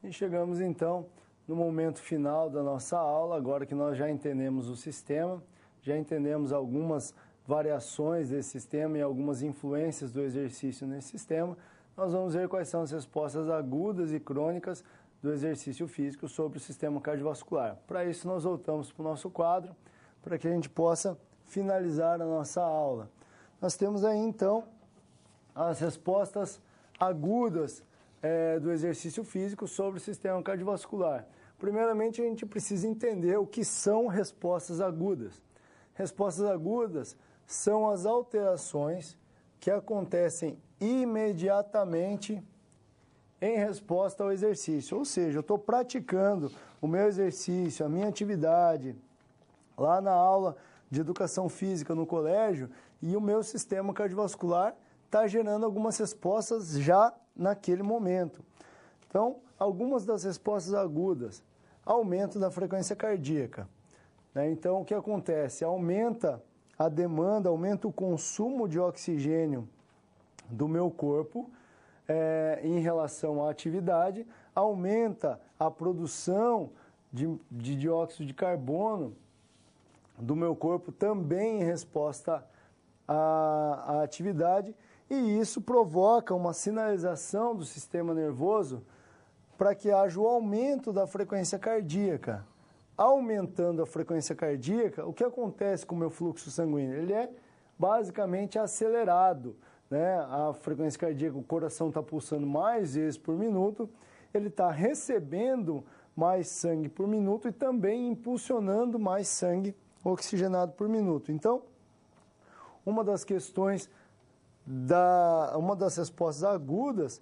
E chegamos então no momento final da nossa aula, agora que nós já entendemos o sistema, já entendemos algumas variações desse sistema e algumas influências do exercício nesse sistema, nós vamos ver quais são as respostas agudas e crônicas do exercício físico sobre o sistema cardiovascular. Para isso, nós voltamos para o nosso quadro, para que a gente possa finalizar a nossa aula. Nós temos aí, então, as respostas agudas do exercício físico sobre o sistema cardiovascular. Primeiramente, a gente precisa entender o que são respostas agudas. Respostas agudas são as alterações que acontecem imediatamente em resposta ao exercício. Ou seja, eu estou praticando o meu exercício, a minha atividade, lá na aula de educação física no colégio, e o meu sistema cardiovascular está gerando algumas respostas já naquele momento. Então, algumas das respostas agudas, aumento da frequência cardíaca. Então, o que acontece? Aumenta a demanda, aumenta o consumo de oxigênio do meu corpo em relação à atividade, aumenta a produção de dióxido de carbono do meu corpo também em resposta à atividade, e isso provoca uma sinalização do sistema nervoso para que haja o aumento da frequência cardíaca. Aumentando a frequência cardíaca, o que acontece com o meu fluxo sanguíneo? Ele é basicamente acelerado, né? A frequência cardíaca, o coração está pulsando mais vezes por minuto, ele está recebendo mais sangue por minuto e também impulsionando mais sangue oxigenado por minuto. Então, uma das questões, uma das respostas agudas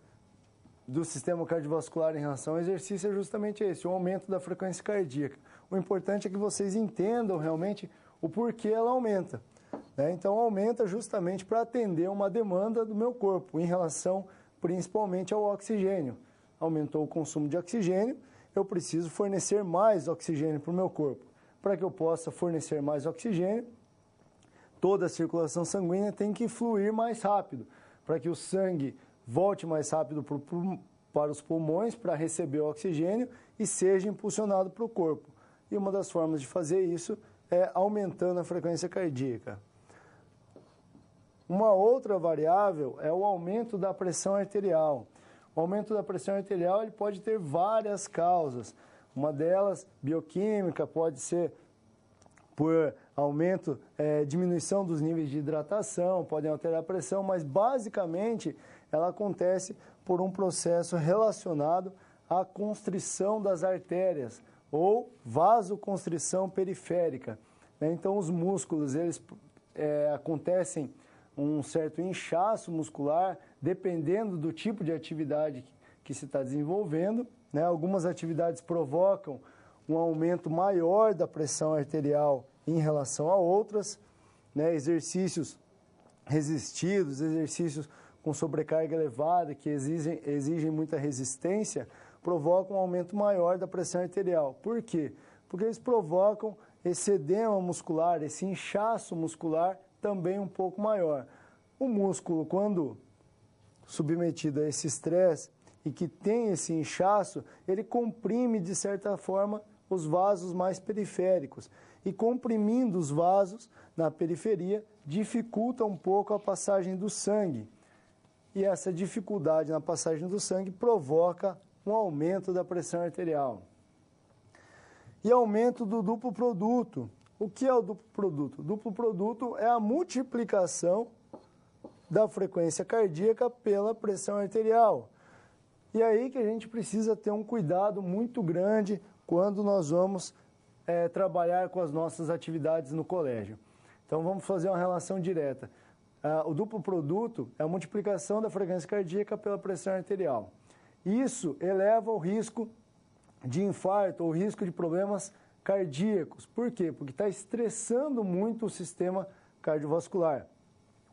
do sistema cardiovascular em relação ao exercício é justamente esse, o aumento da frequência cardíaca. O importante é que vocês entendam realmente o porquê ela aumenta. Então, aumenta justamente para atender uma demanda do meu corpo em relação principalmente ao oxigênio. Aumentou o consumo de oxigênio, eu preciso fornecer mais oxigênio para o meu corpo. Para que eu possa fornecer mais oxigênio, toda a circulação sanguínea tem que fluir mais rápido, para que o sangue volte mais rápido para os pulmões para receber o oxigênio e seja impulsionado para o corpo. E uma das formas de fazer isso é aumentando a frequência cardíaca. Uma outra variável é o aumento da pressão arterial. O aumento da pressão arterial ele pode ter várias causas. Uma delas, bioquímica, pode ser por aumento, diminuição dos níveis de hidratação, podem alterar a pressão, mas basicamente ela acontece por um processo relacionado à constrição das artérias ou vasoconstrição periférica. Então, os músculos, eles acontecem um certo inchaço muscular, dependendo do tipo de atividade que se está desenvolvendo. Algumas atividades provocam um aumento maior da pressão arterial em relação a outras. Exercícios resistidos, exercícios com sobrecarga elevada, que exigem muita resistência, provocam um aumento maior da pressão arterial. Por quê? Porque eles provocam esse edema muscular, esse inchaço muscular também um pouco maior. O músculo, quando submetido a esse estresse e que tem esse inchaço, ele comprime, de certa forma, os vasos mais periféricos. E comprimindo os vasos na periferia, dificulta um pouco a passagem do sangue. E essa dificuldade na passagem do sangue provoca um aumento da pressão arterial. E aumento do duplo produto. O que é o duplo produto? O duplo produto é a multiplicação da frequência cardíaca pela pressão arterial. E aí que a gente precisa ter um cuidado muito grande quando nós vamos trabalhar com as nossas atividades no colégio. Então, vamos fazer uma relação direta. O duplo produto é a multiplicação da frequência cardíaca pela pressão arterial. Isso eleva o risco de infarto ou risco de problemas cardíacos. Por quê? Porque está estressando muito o sistema cardiovascular.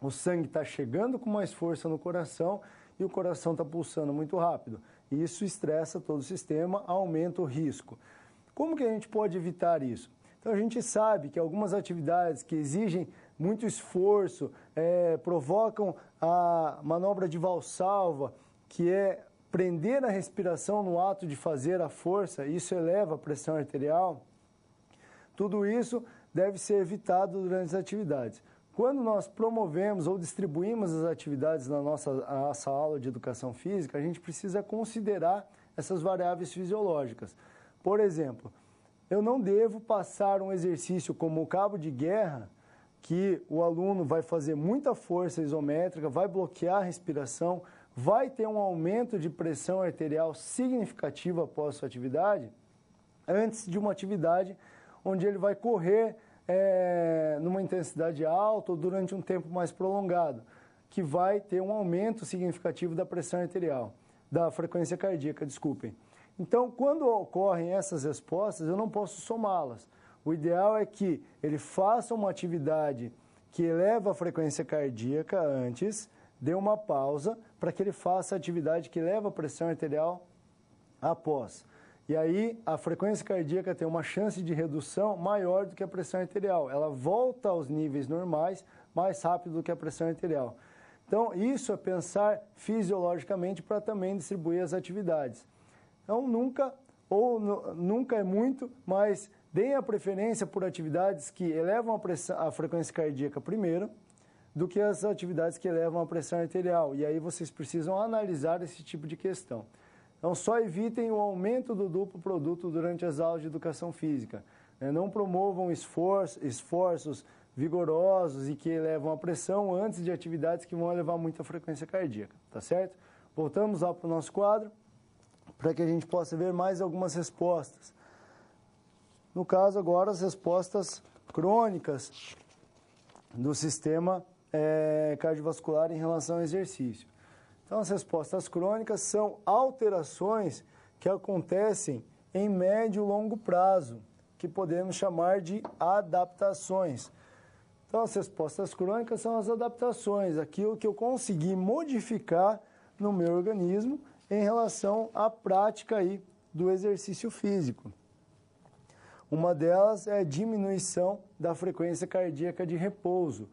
O sangue está chegando com mais força no coração e o coração está pulsando muito rápido. Isso estressa todo o sistema, aumenta o risco. Como que a gente pode evitar isso? Então, a gente sabe que algumas atividades que exigem muito esforço, provocam a manobra de Valsalva, que é prender a respiração no ato de fazer a força, isso eleva a pressão arterial. Tudo isso deve ser evitado durante as atividades. Quando nós promovemos ou distribuímos as atividades na nossa aula de educação física, a gente precisa considerar essas variáveis fisiológicas. Por exemplo, eu não devo passar um exercício como o cabo de guerra, que o aluno vai fazer muita força isométrica, vai bloquear a respiração, vai ter um aumento de pressão arterial significativo após a sua atividade, antes de uma atividade onde ele vai correr numa intensidade alta ou durante um tempo mais prolongado, que vai ter um aumento significativo da pressão arterial, da frequência cardíaca, desculpem. Então, quando ocorrem essas respostas, eu não posso somá-las. O ideal é que ele faça uma atividade que eleva a frequência cardíaca antes, dê uma pausa para que ele faça a atividade que eleva a pressão arterial após. E aí, a frequência cardíaca tem uma chance de redução maior do que a pressão arterial. Ela volta aos níveis normais mais rápido do que a pressão arterial. Então, isso é pensar fisiologicamente para também distribuir as atividades. Então, nunca é muito, mas deem a preferência por atividades que elevam a frequência cardíaca primeiro, do que as atividades que elevam a pressão arterial. E aí vocês precisam analisar esse tipo de questão. Então, só evitem o aumento do duplo produto durante as aulas de educação física. Não promovam esforços vigorosos e que elevam a pressão antes de atividades que vão elevar muito a frequência cardíaca, tá certo? Voltamos lá para o nosso quadro, para que a gente possa ver mais algumas respostas. No caso, agora, as respostas crônicas do sistema cardiovascular em relação ao exercício. Então, as respostas crônicas são alterações que acontecem em médio e longo prazo, que podemos chamar de adaptações. Então, as respostas crônicas são as adaptações, aquilo que eu consegui modificar no meu organismo em relação à prática aí do exercício físico. Uma delas é a diminuição da frequência cardíaca de repouso.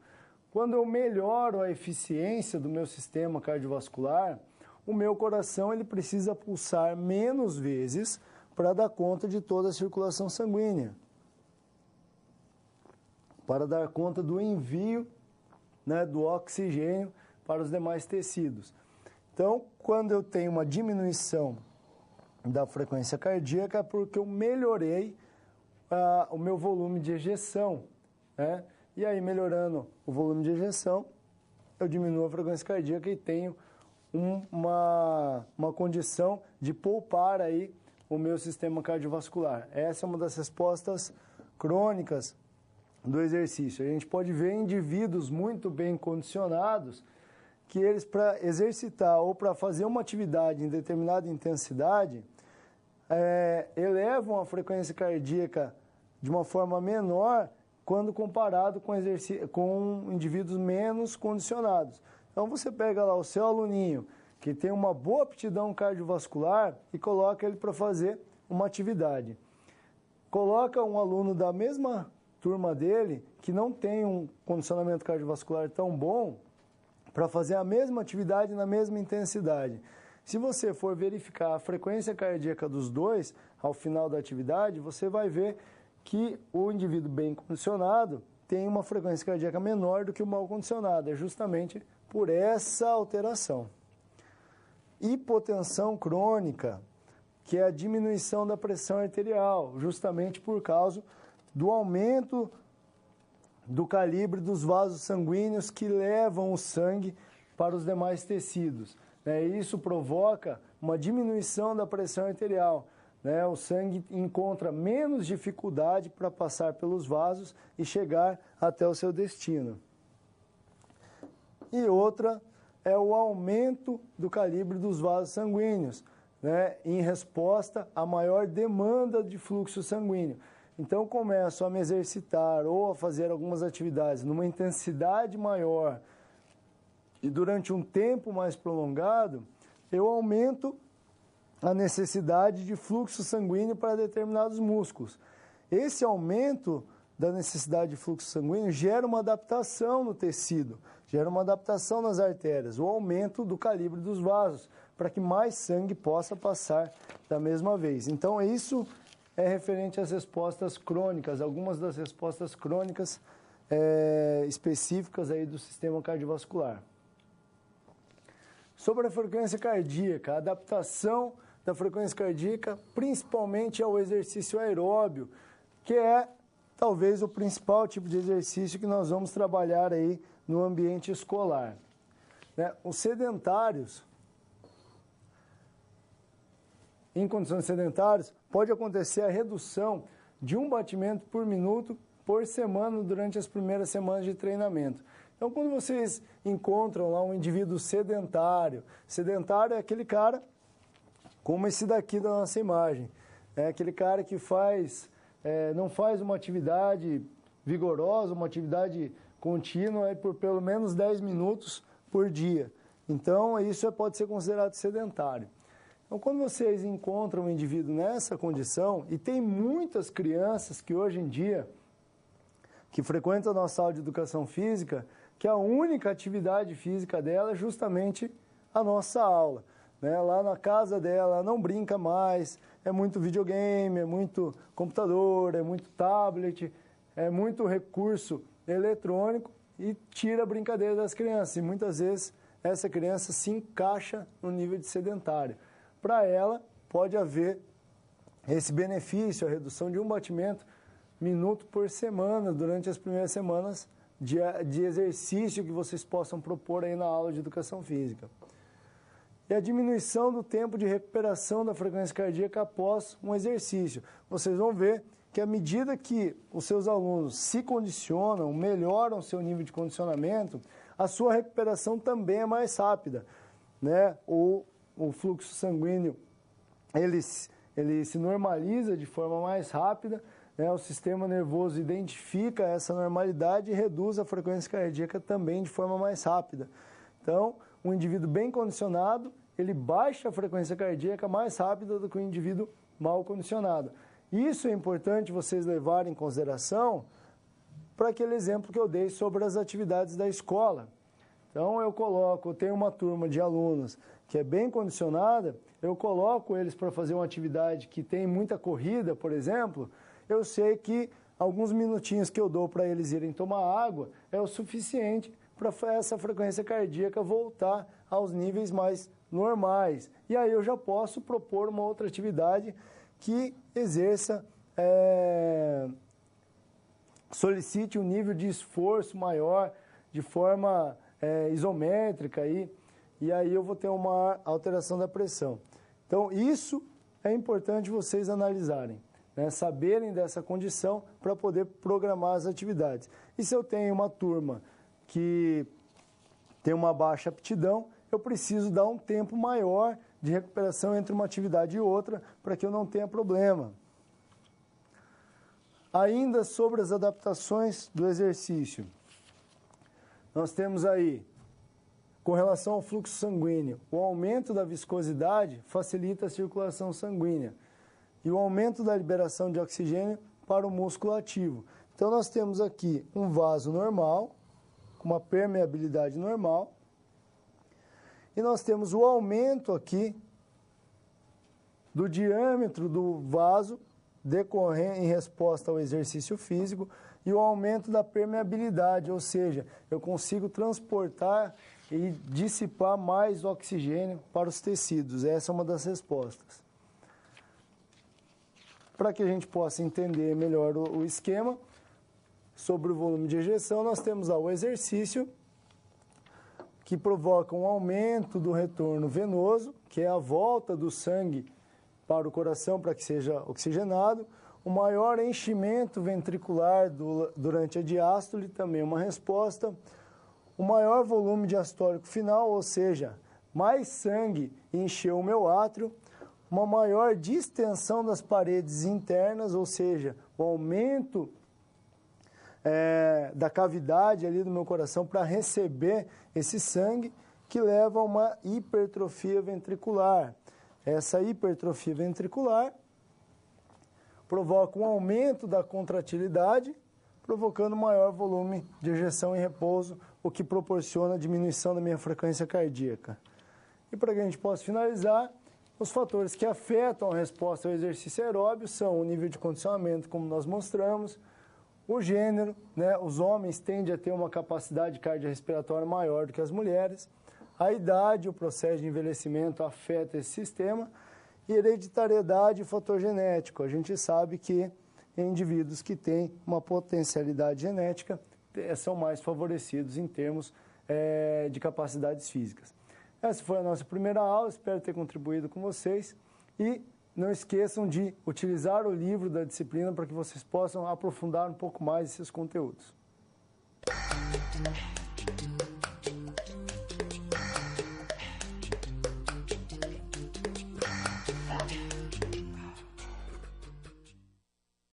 Quando eu melhoro a eficiência do meu sistema cardiovascular, o meu coração ele precisa pulsar menos vezes para dar conta de toda a circulação sanguínea, para dar conta do envio, do oxigênio para os demais tecidos. Então, quando eu tenho uma diminuição da frequência cardíaca, é porque eu melhorei o meu volume de ejeção, E aí, melhorando o volume de ejeção, eu diminuo a frequência cardíaca e tenho uma condição de poupar aí o meu sistema cardiovascular. Essa é uma das respostas crônicas do exercício. A gente pode ver indivíduos muito bem condicionados que eles, para exercitar ou para fazer uma atividade em determinada intensidade, elevam a frequência cardíaca de uma forma menor quando comparado com indivíduos menos condicionados. Então, você pega lá o seu aluninho, que tem uma boa aptidão cardiovascular, e coloca ele para fazer uma atividade. Coloca um aluno da mesma turma dele, que não tem um condicionamento cardiovascular tão bom, para fazer a mesma atividade na mesma intensidade. Se você for verificar a frequência cardíaca dos dois, ao final da atividade, você vai ver que o indivíduo bem condicionado tem uma frequência cardíaca menor do que o mal condicionado. É justamente por essa alteração. Hipotensão crônica, que é a diminuição da pressão arterial, justamente por causa do aumento do calibre dos vasos sanguíneos que levam o sangue para os demais tecidos. Isso provoca uma diminuição da pressão arterial. O sangue encontra menos dificuldade para passar pelos vasos e chegar até o seu destino. E outra é o aumento do calibre dos vasos sanguíneos, em resposta à maior demanda de fluxo sanguíneo. Então, começo a me exercitar ou a fazer algumas atividades numa intensidade maior e durante um tempo mais prolongado, eu aumento a necessidade de fluxo sanguíneo para determinados músculos. Esse aumento da necessidade de fluxo sanguíneo gera uma adaptação no tecido, gera uma adaptação nas artérias, o aumento do calibre dos vasos, para que mais sangue possa passar da mesma vez. Então, isso é referente às respostas crônicas, algumas das respostas crônicas específicas aí do sistema cardiovascular. Sobre a frequência cardíaca, a adaptação da frequência cardíaca, principalmente ao exercício aeróbio, que é talvez o principal tipo de exercício que nós vamos trabalhar aí no ambiente escolar. Os sedentários, em condições sedentárias, pode acontecer a redução de 1 batimento por minuto por semana durante as primeiras semanas de treinamento. Então, quando vocês encontram lá um indivíduo sedentário é aquele cara como esse daqui da nossa imagem, é aquele cara que não faz uma atividade vigorosa, uma atividade contínua por pelo menos 10 minutos por dia. Então, isso pode ser considerado sedentário. Então, quando vocês encontram um indivíduo nessa condição, e tem muitas crianças que hoje em dia, que frequentam a nossa aula de educação física, que a única atividade física dela é justamente a nossa aula. Lá na casa dela, não brinca mais, é muito videogame, é muito computador, é muito tablet, é muito recurso eletrônico e tira a brincadeira das crianças. E muitas vezes essa criança se encaixa no nível de sedentário. Para ela, pode haver esse benefício, a redução de 1 batimento minuto por semana durante as primeiras semanas de exercício que vocês possam propor aí na aula de educação física. E a diminuição do tempo de recuperação da frequência cardíaca após um exercício. Vocês vão ver que à medida que os seus alunos se condicionam, melhoram seu nível de condicionamento, a sua recuperação também é mais rápida. O fluxo sanguíneo ele se normaliza de forma mais rápida, o sistema nervoso identifica essa normalidade e reduz a frequência cardíaca também de forma mais rápida. Então, um indivíduo bem condicionado, ele baixa a frequência cardíaca mais rápida do que o indivíduo mal condicionado. Isso é importante vocês levarem em consideração para aquele exemplo que eu dei sobre as atividades da escola. Então, eu tenho uma turma de alunos que é bem condicionada, eu coloco eles para fazer uma atividade que tem muita corrida, por exemplo, eu sei que alguns minutinhos que eu dou para eles irem tomar água é o suficiente para essa frequência cardíaca voltar aos níveis mais normais. E aí eu já posso propor uma outra atividade que solicite um nível de esforço maior, de forma isométrica, e aí eu vou ter uma alteração da pressão. Então, isso é importante vocês analisarem, saberem dessa condição para poder programar as atividades. E se eu tenho uma turma que tem uma baixa aptidão, eu preciso dar um tempo maior de recuperação entre uma atividade e outra para que eu não tenha problema. Ainda sobre as adaptações do exercício, nós temos aí, com relação ao fluxo sanguíneo, o aumento da viscosidade facilita a circulação sanguínea e o aumento da liberação de oxigênio para o músculo ativo. Então, nós temos aqui um vaso normal, com uma permeabilidade normal, e nós temos o aumento aqui do diâmetro do vaso decorrente em resposta ao exercício físico e o aumento da permeabilidade, ou seja, eu consigo transportar e dissipar mais oxigênio para os tecidos. Essa é uma das respostas. Para que a gente possa entender melhor o esquema sobre o volume de ejeção, nós temos o exercício que provoca um aumento do retorno venoso, que é a volta do sangue para o coração para que seja oxigenado, o maior enchimento ventricular durante a diástole, também uma resposta, o maior volume diastólico final, ou seja, mais sangue encheu o meu átrio, uma maior distensão das paredes internas, ou seja, o aumento da cavidade ali do meu coração para receber esse sangue, que leva a uma hipertrofia ventricular. Essa hipertrofia ventricular provoca um aumento da contratilidade, provocando maior volume de ejeção em repouso, o que proporciona a diminuição da minha frequência cardíaca. E para que a gente possa finalizar, os fatores que afetam a resposta ao exercício aeróbio são o nível de condicionamento, como nós mostramos, o gênero, né? Os homens tendem a ter uma capacidade cardiorrespiratória maior do que as mulheres, a idade, o processo de envelhecimento afeta esse sistema, e hereditariedade e fator genético. A gente sabe que indivíduos que têm uma potencialidade genética são mais favorecidos em termos de capacidades físicas. Essa foi a nossa primeira aula, espero ter contribuído com vocês e não esqueçam de utilizar o livro da disciplina para que vocês possam aprofundar um pouco mais esses conteúdos.